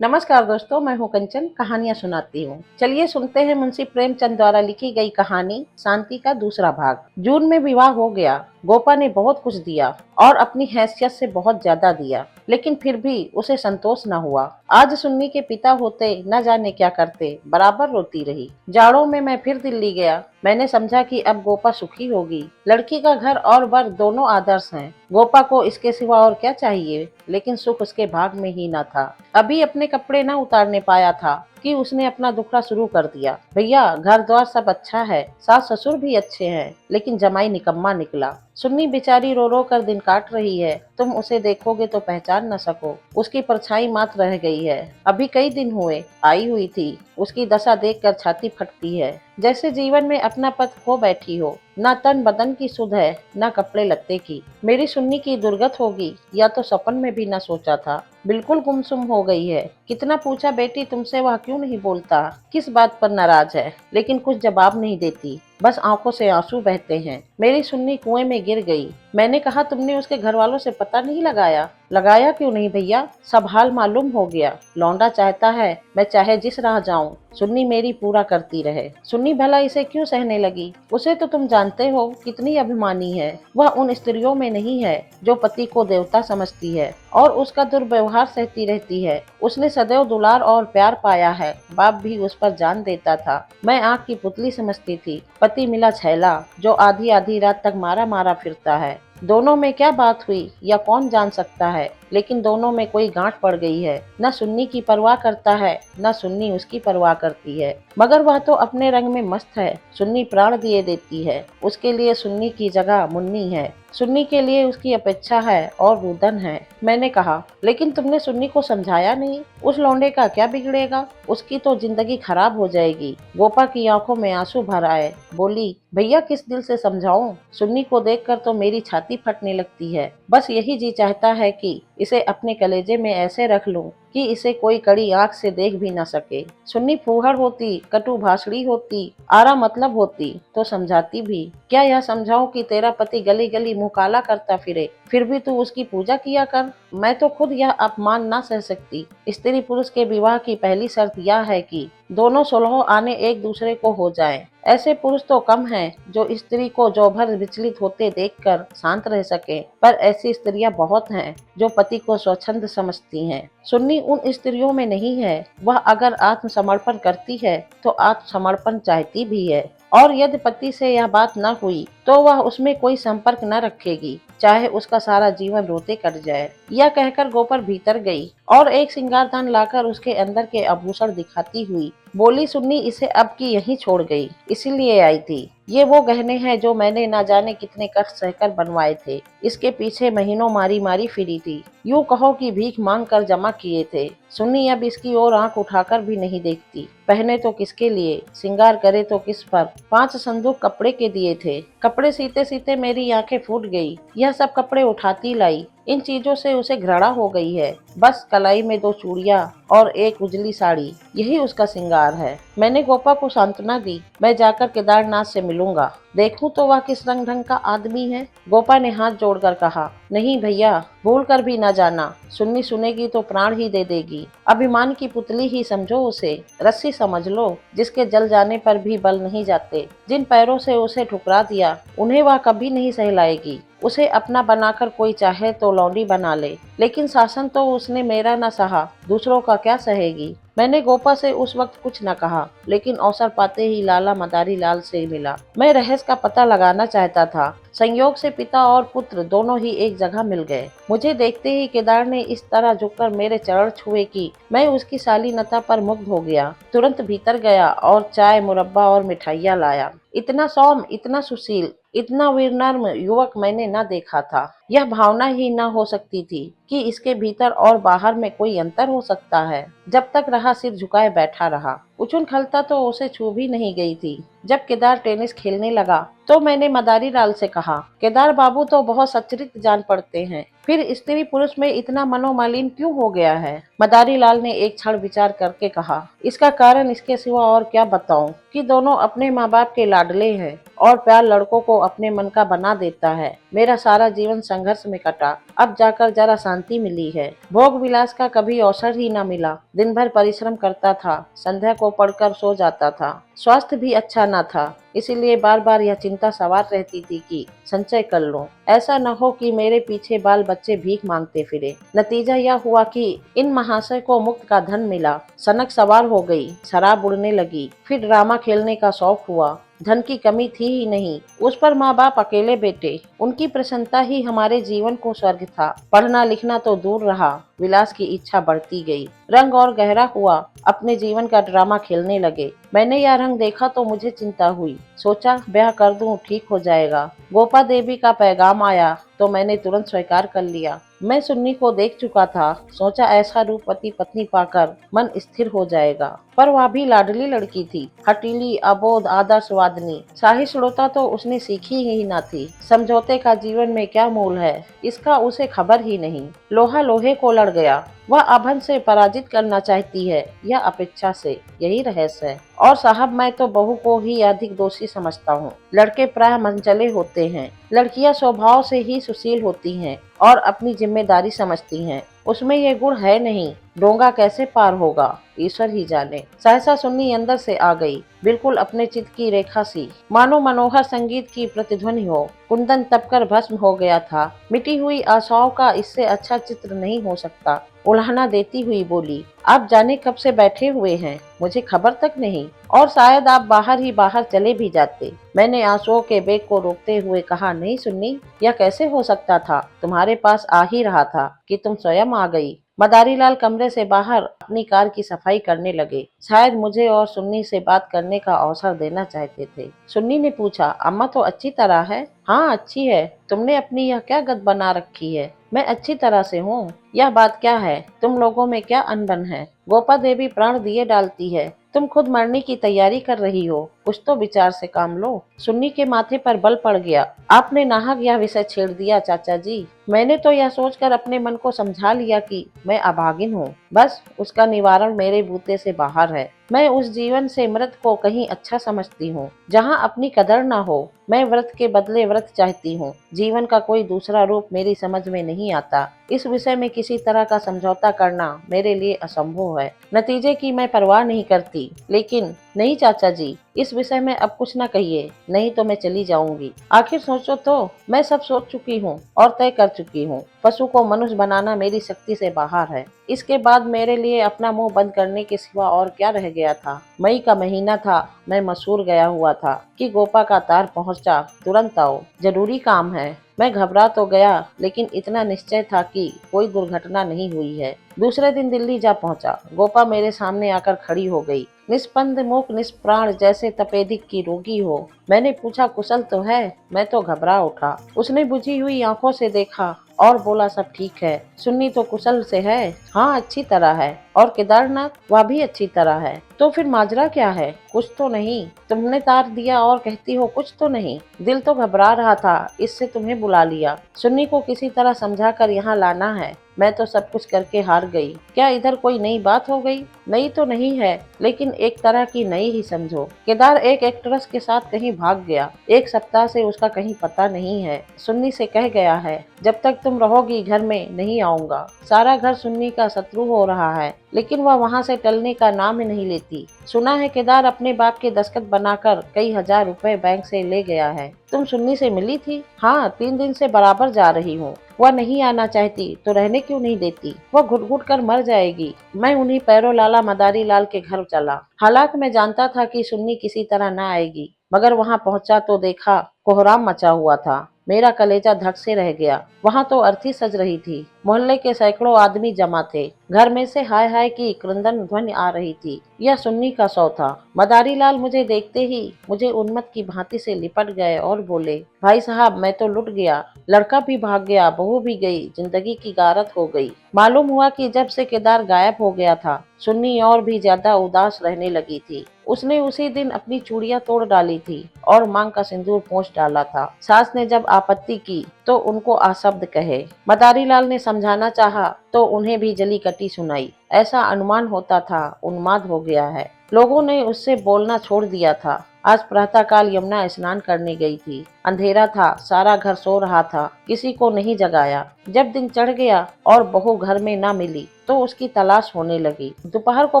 नमस्कार दोस्तों, मैं हूँ कंचन। कहानियाँ सुनाती हूँ। चलिए सुनते हैं मुंशी प्रेमचंद द्वारा लिखी गई कहानी शांति का दूसरा भाग। जून में विवाह हो गया। गोपा ने बहुत कुछ दिया और अपनी हैसियत से बहुत ज्यादा दिया, लेकिन फिर भी उसे संतोष न हुआ। आज सुन्नी के पिता होते न जाने क्या करते, बराबर रोती रही। जाड़ों में मैं फिर दिल्ली गया। मैंने समझा कि अब गोपा सुखी होगी। लड़की का घर और वर दोनों आदर्श हैं। गोपा को इसके सिवा और क्या चाहिए, लेकिन सुख उसके भाग में ही न था। अभी अपने कपड़े न उतारने पाया था कि उसने अपना दुखड़ा शुरू कर दिया। भैया, घर द्वार सब अच्छा है, सास ससुर भी अच्छे हैं, लेकिन जमाई निकम्मा निकला। सुन्नी बेचारी रो रो कर दिन काट रही है। तुम उसे देखोगे तो पहचान न सको। उसकी परछाई मात्र रह गई है। अभी कई दिन हुए आई हुई थी। उसकी दशा देखकर छाती फटती है, जैसे जीवन में अपना पथ खो बैठी हो। न तन बदन की सुध है, न कपड़े लत्ते की। मेरी सुन्नी की दुर्गत होगी, या तो सपन में भी न सोचा था। बिल्कुल गुमसुम हो गई है। कितना पूछा बेटी तुमसे, वह क्यों नहीं बोलता, किस बात पर नाराज है, लेकिन कुछ जवाब नहीं देती। बस आंखों से आंसू बहते हैं। मेरी सुन्नी कुएं में गिर गई। मैंने कहा, तुमने उसके घर वालों से पता नहीं लगाया? लगाया क्यों नहीं भैया, सब हाल मालूम हो गया। लौंडा चाहता है मैं चाहे जिस राह जाऊं, सुन्नी मेरी पूरा करती रहे। सुन्नी भला इसे क्यों सहने लगी? उसे तो तुम जानते हो कितनी अभिमानी है। वह उन स्त्रियों में नहीं है जो पति को देवता समझती है और उसका दुर्व्यवहार सहती रहती है। उसने सदैव दुलार और प्यार पाया है। बाप भी उस पर जान देता था। मैं आँख की पुतली समझती थी। पति मिला छैला, जो आधी आधी रात तक मारा मारा फिरता है। दोनों में क्या बात हुई या कौन जान सकता है, लेकिन दोनों में कोई गांठ पड़ गई है। न सुन्नी की परवाह करता है, न सुन्नी उसकी परवाह करती है। मगर वह तो अपने रंग में मस्त है। सुन्नी प्राण दिए देती है। उसके लिए सुन्नी की जगह मुन्नी है। सुन्नी के लिए उसकी अपेक्षा है और रुदन है। मैंने कहा, लेकिन तुमने सुन्नी को समझाया नहीं। उस लौंडे का क्या बिगड़ेगा, उसकी तो जिंदगी खराब हो जाएगी। गोपा की आंखों में आंसू भर आए। बोली, भैया किस दिल से समझाऊं? सुन्नी को देखकर तो मेरी छाती फटने लगती है। बस यही जी चाहता है कि इसे अपने कलेजे में ऐसे रख लूं कि इसे कोई कड़ी आंख से देख भी न सके। सुन्नी फूहड़ होती, कटु भाषणी होती, आरा मतलब होती तो समझाती भी। क्या यह समझाऊं कि तेरा पति गली गली मुंह काला करता फिरे, फिर भी तू उसकी पूजा किया कर? मैं तो खुद यह अपमान ना सह सकती। स्त्री पुरुष के विवाह की पहली शर्त यह है कि दोनों सुलह आने एक दूसरे को हो जाएं। ऐसे पुरुष तो कम हैं जो स्त्री को जो भर विचलित होते देखकर शांत रह सके, पर ऐसी स्त्रियां बहुत हैं जो पति को स्वच्छंद समझती हैं। सुन्नी उन स्त्रियों में नहीं है। वह अगर आत्मसमर्पण करती है तो आत्मसमर्पण चाहती भी है, और यदि पति से यह बात न हुई तो वह उसमें कोई संपर्क न रखेगी, चाहे उसका सारा जीवन रोते कट जाए। यह कहकर गोपर भीतर गई और एक सिंगारदान लाकर उसके अंदर के आभूषण दिखाती हुई बोली, सुन्नी इसे अब की यहीं छोड़ गई, इसीलिए आई थी। ये वो गहने हैं जो मैंने ना जाने कितने कष्ट सहकर बनवाए थे। इसके पीछे महीनों मारी मारी फिरी थी। यूं कहो कि भीख मांग कर जमा किए थे। सुन्नी अब इसकी ओर आंख उठाकर भी नहीं देखती। पहने तो किसके लिए, श्रृंगार करे तो किस पर। 5 संदूक कपड़े के दिए थे। कपड़े सीते सीते मेरी आंखें फूट गई। यह सब कपड़े उठाती लाई। इन चीजों से उसे घृणा हो गई है। बस कलाई में 2 चूड़ियां और एक उजली साड़ी, यही उसका श्रृंगार है। मैंने गोपा को सांत्वना दी, मैं जाकर केदारनाथ से मिलूंगा, देखूं तो वह किस रंग ढंग का आदमी है। गोपा ने हाथ जोड़कर कहा, नहीं भैया, भूल कर भी न जाना। सुन्नी सुनेगी तो प्राण ही दे देगी। अभिमान की पुतली ही समझो उसे, रस्सी समझ लो जिसके जल जाने पर भी बल नहीं जाते। जिन पैरों से उसे ठुकरा दिया उन्हें वह कभी नहीं सहलाएगी। उसे अपना बनाकर कोई चाहे तो लौंडी बना ले, लेकिन शासन तो उसने मेरा न सहा, दूसरों का क्या सहेगी। मैंने गोपा से उस वक्त कुछ न कहा, लेकिन अवसर पाते ही लाला मदारी लाल से मिला। मैं रहस्य का पता लगाना चाहता था। संयोग से पिता और पुत्र दोनों ही एक जगह मिल गए। मुझे देखते ही केदार ने इस तरह झुककर मेरे चरण छुए कि मैं उसकी शालीनता पर मुग्ध हो गया। तुरंत भीतर गया और चाय, मुरब्बा और मिठाइयाँ लाया। इतना सौम्य, इतना सुशील, इतना विनम्र युवक मैंने न देखा था। यह भावना ही न हो सकती थी कि इसके भीतर और बाहर में कोई अंतर हो सकता है। जब तक रहा सिर झुकाए बैठा रहा। उछल खलता तो उसे छू भी नहीं गई थी। जब केदार टेनिस खेलने लगा तो मैंने मदारी लाल से कहा, केदार बाबू तो बहुत सच्चरित्र जान पड़ते हैं। फिर स्त्री पुरुष में इतना मनोमालिन क्यों हो गया है? मदारी लाल ने एक क्षण विचार करके कहा, इसका कारण इसके सिवा और क्या बताऊं कि दोनों अपने माँ बाप के लाडले हैं और प्यार लड़कों को अपने मन का बना देता है। मेरा सारा जीवन संघर्ष में कटा, अब जाकर जरा शांति मिली है। भोग विलास का कभी अवसर ही न मिला। दिन भर परिश्रम करता था, संध्या को पढ़कर सो जाता था। स्वास्थ्य भी अच्छा न था, इसीलिए बार बार यह चिंता सवार रहती थी कि संचय कर लूं, ऐसा न हो कि मेरे पीछे बाल बच्चे भीख मांगते फिरे। नतीजा यह हुआ कि इन महाशय को मुफ्त का धन मिला, सनक सवार हो गई, शराब उड़ने लगी, फिर ड्रामा खेलने का शौक हुआ। धन की कमी थी ही नहीं, उस पर माँ बाप अकेले बेटे, उनकी प्रसन्नता ही हमारे जीवन को स्वर्ग था। पढ़ना लिखना तो दूर रहा, विलास की इच्छा बढ़ती गई, रंग और गहरा हुआ, अपने जीवन का ड्रामा खेलने लगे। मैंने यह रंग देखा तो मुझे चिंता हुई, सोचा ब्याह कर दूं, ठीक हो जाएगा। गोपा देवी का पैगाम आया तो मैंने तुरंत स्वीकार कर लिया। मैं सुन्नी को देख चुका था, सोचा ऐसा रूपवती पत्नी पाकर मन स्थिर हो जाएगा। पर वह भी लाडली लड़की थी, हटीली, अबोध, आदर्शवादिनी। शाही श्रोता तो उसने सीखी ही न थी। समझौते का जीवन में क्या मूल है, इसका उसे खबर ही नहीं। लोहा लोहे को लड़ गया। वह अभन से पराजित करना चाहती है या अपेक्षा से, यही रहस्य है। और साहब, मैं तो बहू को ही अधिक दोषी समझता हूँ। लड़के प्राय मनचले होते हैं, लड़कियां स्वभाव से ही सुशील होती हैं और अपनी जिम्मेदारी समझती हैं। उसमें ये गुण है नहीं, डोंगा कैसे पार होगा, ईश्वर ही जाने। सहसा सुन्नी अंदर से आ गई, बिल्कुल अपने चित्त की रेखा सी, मानो मनोहर संगीत की प्रतिध्वनि हो। कुंदन तपकर भस्म हो गया था। मिटी हुई आशाओं का इससे अच्छा चित्र नहीं हो सकता। उल्हाना देती हुई बोली, आप जाने कब से बैठे हुए हैं, मुझे खबर तक नहीं, और शायद आप बाहर ही बाहर चले भी जाते। मैंने आंसुओं के बेग को रोकते हुए कहा, नहीं सुन्नी, यह कैसे हो सकता था, तुम्हारे पास आ ही रहा था कि तुम स्वयं आ गई। मदारी लाल कमरे से बाहर अपनी कार की सफाई करने लगे, शायद मुझे और सुन्नी से बात करने का अवसर देना चाहते थे। सुन्नी ने पूछा, अम्मा तो अच्छी तरह है? हाँ अच्छी है, तुमने अपनी यह क्या गत बना रखी है? मैं अच्छी तरह से हूँ। यह बात क्या है, तुम लोगों में क्या अनबन है? गोपा देवी प्राण दिए डालती है, तुम खुद मरने की तैयारी कर रही हो, कुछ तो विचार से काम लो। सुन्नी के माथे पर बल पड़ गया। आपने नाहक यह विषय छेड़ दिया चाचा जी। मैंने तो यह सोचकर अपने मन को समझा लिया कि मैं अभागिन हूँ, बस उसका निवारण मेरे बूते से बाहर है। मैं उस जीवन से मृत को कहीं अच्छा समझती हूँ जहाँ अपनी कदर न हो। मैं व्रत के बदले व्रत चाहती हूँ। जीवन का कोई दूसरा रूप मेरी समझ में नहीं आता। इस विषय में किसी तरह का समझौता करना मेरे लिए असंभव है। नतीजे की मैं परवाह नहीं करती, लेकिन नहीं चाचा जी, इस विषय में अब कुछ न कहिए, नहीं तो मैं चली जाऊंगी। आखिर सोचो तो, मैं सब सोच चुकी हूँ और तय कर चुकी हूँ। पशु को मनुष्य बनाना मेरी शक्ति से बाहर है। इसके बाद मेरे लिए अपना मुंह बंद करने के सिवा और क्या रह गया था। मई का महीना था, मैं मसूर गया हुआ था कि गोपा का तार पहुंचा, तुरंत आओ, जरूरी काम है। मैं घबरा तो गया, लेकिन इतना निश्चय था कि कोई दुर्घटना नहीं हुई है। दूसरे दिन दिल्ली जा पहुंचा। गोपा मेरे सामने आकर खड़ी हो गई, निस्पंद, मूक, निष्प्राण, जैसे तपेदिक की रोगी हो। मैंने पूछा, कुशल तो है? मैं तो घबरा उठा। उसने बुझी हुई आंखों से देखा और बोला, सब ठीक है। सुन्नी तो कुशल से है? हाँ अच्छी तरह है। और केदारनाथ? वह भी अच्छी तरह है। तो फिर माजरा क्या है? कुछ तो नहीं? तुमने तार दिया और कहती हो कुछ तो नहीं। दिल तो घबरा रहा था, इससे तुम्हें बुला लिया। सुन्नी को किसी तरह समझा कर यहाँ लाना है। मैं तो सब कुछ करके हार गई। क्या इधर कोई नई बात हो गई? नई तो नहीं है, लेकिन एक तरह की नई ही समझो। केदार एक एक्ट्रेस के साथ कहीं भाग गया। 1 सप्ताह से उसका कहीं पता नहीं है। सुन्नी से कह गया है, जब तक तुम रहोगी घर में नहीं आऊंगा। सारा घर सुन्नी का शत्रु हो रहा है, लेकिन वह वहाँ से टलने का नाम ही नहीं लेती। सुना है केदार अपने बाप के दस्तखत बनाकर कई हजार रुपए बैंक से ले गया है। तुम सुन्नी से मिली थी? हाँ, 3 दिन से बराबर जा रही हूँ। वह नहीं आना चाहती तो रहने क्यों नहीं देती? वह घुट घुट कर मर जाएगी। मैं उन्हीं पैरों लाला मदारी लाल के घर चला। हालांकि मैं जानता था कि सुन्नी किसी तरह न आएगी, मगर वहां पहुंचा तो देखा कोहराम मचा हुआ था। मेरा कलेजा धक से रह गया। वहां तो अर्थी सज रही थी। मोहल्ले के सैकड़ों आदमी जमा थे। घर में से हाय हाय की क्रंदन ध्वनि आ रही थी। यह सुन्नी का सौ था। मदारी लाल मुझे देखते ही मुझे उन्मत्त की भांति से लिपट गए और बोले, भाई साहब मैं तो लुट गया। लड़का भी भाग गया, बहू भी गई, जिंदगी की गारत हो गई। मालूम हुआ कि जब से केदार गायब हो गया था, सुन्नी और भी ज्यादा उदास रहने लगी थी। उसने उसी दिन अपनी चूड़ियां तोड़ डाली थी और मांग का सिंदूर पोंछ डाला था। सास ने जब आपत्ति की तो उनको आशब्द कहे। मदारी लाल ने समझाना चाहा तो उन्हें भी जली कटी सुनाई। ऐसा अनुमान होता था उन्माद हो गया है। लोगों ने उससे बोलना छोड़ दिया था। आज प्रातःकाल यमुना स्नान करने गई थी। अंधेरा था, सारा घर सो रहा था, किसी को नहीं जगाया। जब दिन चढ़ गया और बहू घर में न मिली तो उसकी तलाश होने लगी। दोपहर को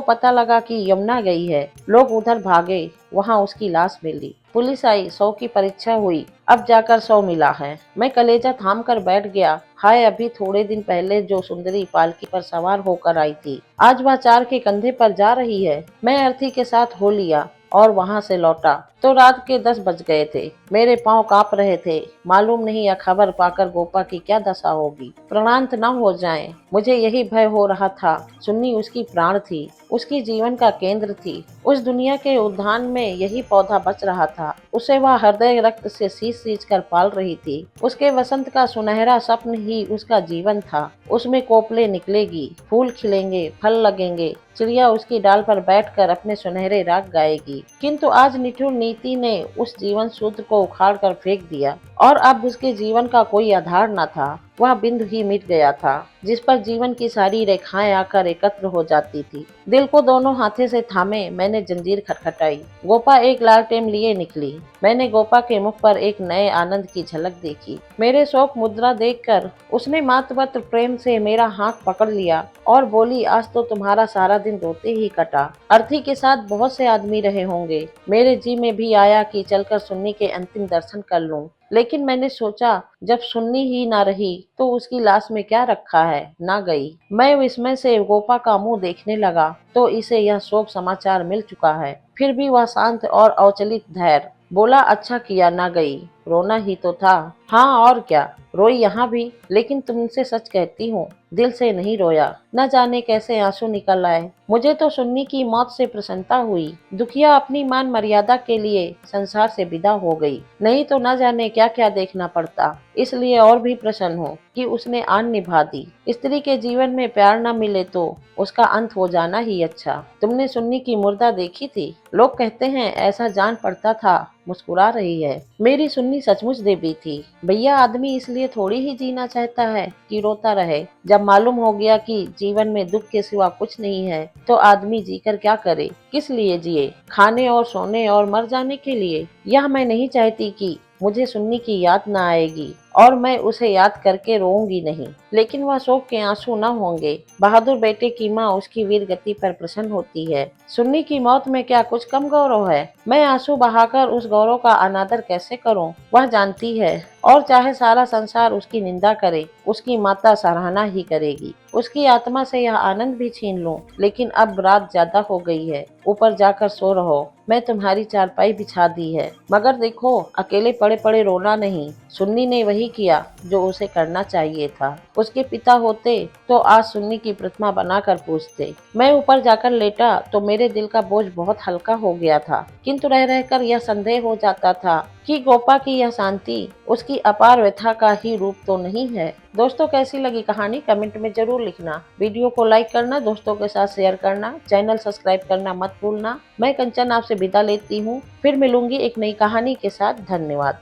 पता लगा कि यमुना गई है। लोग उधर भागे, वहाँ उसकी लाश मिली। पुलिस आई, 100 की परीक्षा हुई, अब जाकर 100 मिला है। मैं कलेजा थाम कर बैठ गया। हाय, अभी थोड़े दिन पहले जो सुंदरी पालकी पर सवार होकर आई थी, आज वह 4 के कंधे पर जा रही है। मैं अर्थी के साथ हो लिया और वहां से लौटा तो रात के 10 बज गए थे। मेरे पांव कांप रहे थे। मालूम नहीं यह खबर पाकर गोपा की क्या दशा होगी। प्राणांत न हो जाए, मुझे यही भय हो रहा था। सुन्नी उसकी प्राण थी, उसकी जीवन का केंद्र थी। उस दुनिया के उद्यान में यही पौधा बच रहा था। उसे वह हृदय रक्त से सींच कर पाल रही थी। उसके वसंत का सुनहरा स्वप्न ही उसका जीवन था। उसमें कोपले निकलेगी, फूल खिलेंगे, फल लगेंगे, चिड़िया उसकी डाल पर बैठकर अपने सुनहरे राग गाएगी। किंतु आज निठुर नीति ने उस जीवन सूत्र को उखाड़ कर फेंक दिया और अब उसके जीवन का कोई आधार न था। वह बिंदु ही मिट गया था जिस पर जीवन की सारी रेखाएं आकर एकत्र हो जाती थी। दिल को दोनों हाथे से थामे मैंने जंजीर खटखटाई। गोपा एक लालटेन लिए निकली। मैंने गोपा के मुख पर एक नए आनंद की झलक देखी। मेरे शोक मुद्रा देखकर उसने मातृवत प्रेम से मेरा हाथ पकड़ लिया और बोली, आज तो तुम्हारा सारा दिन रोते ही कटा। अर्थी के साथ बहुत से आदमी रहे होंगे। मेरे जी में भी आया कि चलकर सुन्नी के अंतिम दर्शन कर लूं, लेकिन मैंने सोचा जब सुन्नी ही ना रही तो उसकी लाश में क्या रखा है। ना गई। मैं विस्मय से गोपा का मुंह देखने लगा तो इसे यह शोक समाचार मिल चुका है। फिर भी वह शांत और अवचलित धैर्य बोला, अच्छा किया ना गई, रोना ही तो था। हाँ और क्या, रोई यहाँ भी, लेकिन तुमसे सच कहती हूँ, दिल से नहीं रोया। न जाने कैसे आंसू निकल आए। मुझे तो सुन्नी की मौत से प्रसन्नता हुई। दुखिया अपनी मान मर्यादा के लिए संसार से विदा हो गई, नहीं तो न जाने क्या क्या देखना पड़ता। इसलिए और भी प्रसन्न हूँ कि उसने आन निभा दी। स्त्री के जीवन में प्यार न मिले तो उसका अंत हो जाना ही अच्छा। तुमने सुन्नी की मुर्दा देखी थी? लोग कहते हैं ऐसा जान पड़ता था। मुस्कुरा रही है। मेरी सुन्नी सचमुच देवी थी। भैया, आदमी इसलिए थोड़ी ही जीना चाहता है कि रोता रहे। जब मालूम हो गया कि जीवन में दुख के सिवा कुछ नहीं है तो आदमी जीकर क्या करे, किस लिए जिए? खाने और सोने और मर जाने के लिए? यह मैं नहीं चाहती कि मुझे सुन्नी की याद न आएगी और मैं उसे याद करके रोऊंगी नहीं, लेकिन वह शोक के आंसू न होंगे। बहादुर बेटे की माँ उसकी वीर गति पर प्रसन्न होती है। सुन्नी की मौत में क्या कुछ कम गौरव है? मैं आंसू बहाकर उस गौरव का अनादर कैसे करूं? वह जानती है और चाहे सारा संसार उसकी निंदा करे, उसकी माता सराहना ही करेगी। उसकी आत्मा से यह आनंद भी छीन लूं, लेकिन अब रात ज्यादा हो गई है, ऊपर जाकर सो रहो। मैं तुम्हारी चारपाई बिछा दी है, मगर देखो अकेले पड़े पड़े रोना नहीं। सुन्नी ने वही किया जो उसे करना चाहिए था। उसके पिता होते तो आज सुन्नी की प्रतिमा बनाकर पूजते। मैं ऊपर जाकर लेटा तो मेरे दिल का बोझ बहुत हल्का हो गया था, किंतु रह रहकर यह संदेह हो जाता था कि गोपा की यह शांति उसकी अपार व्यथा का ही रूप तो नहीं है। दोस्तों, कैसी लगी कहानी कमेंट में जरूर लिखना। वीडियो को लाइक करना, दोस्तों के साथ शेयर करना, चैनल सब्सक्राइब करना मत भूलना। मैं कंचन आपसे विदा लेती हूँ। फिर मिलूंगी एक नई कहानी के साथ। धन्यवाद।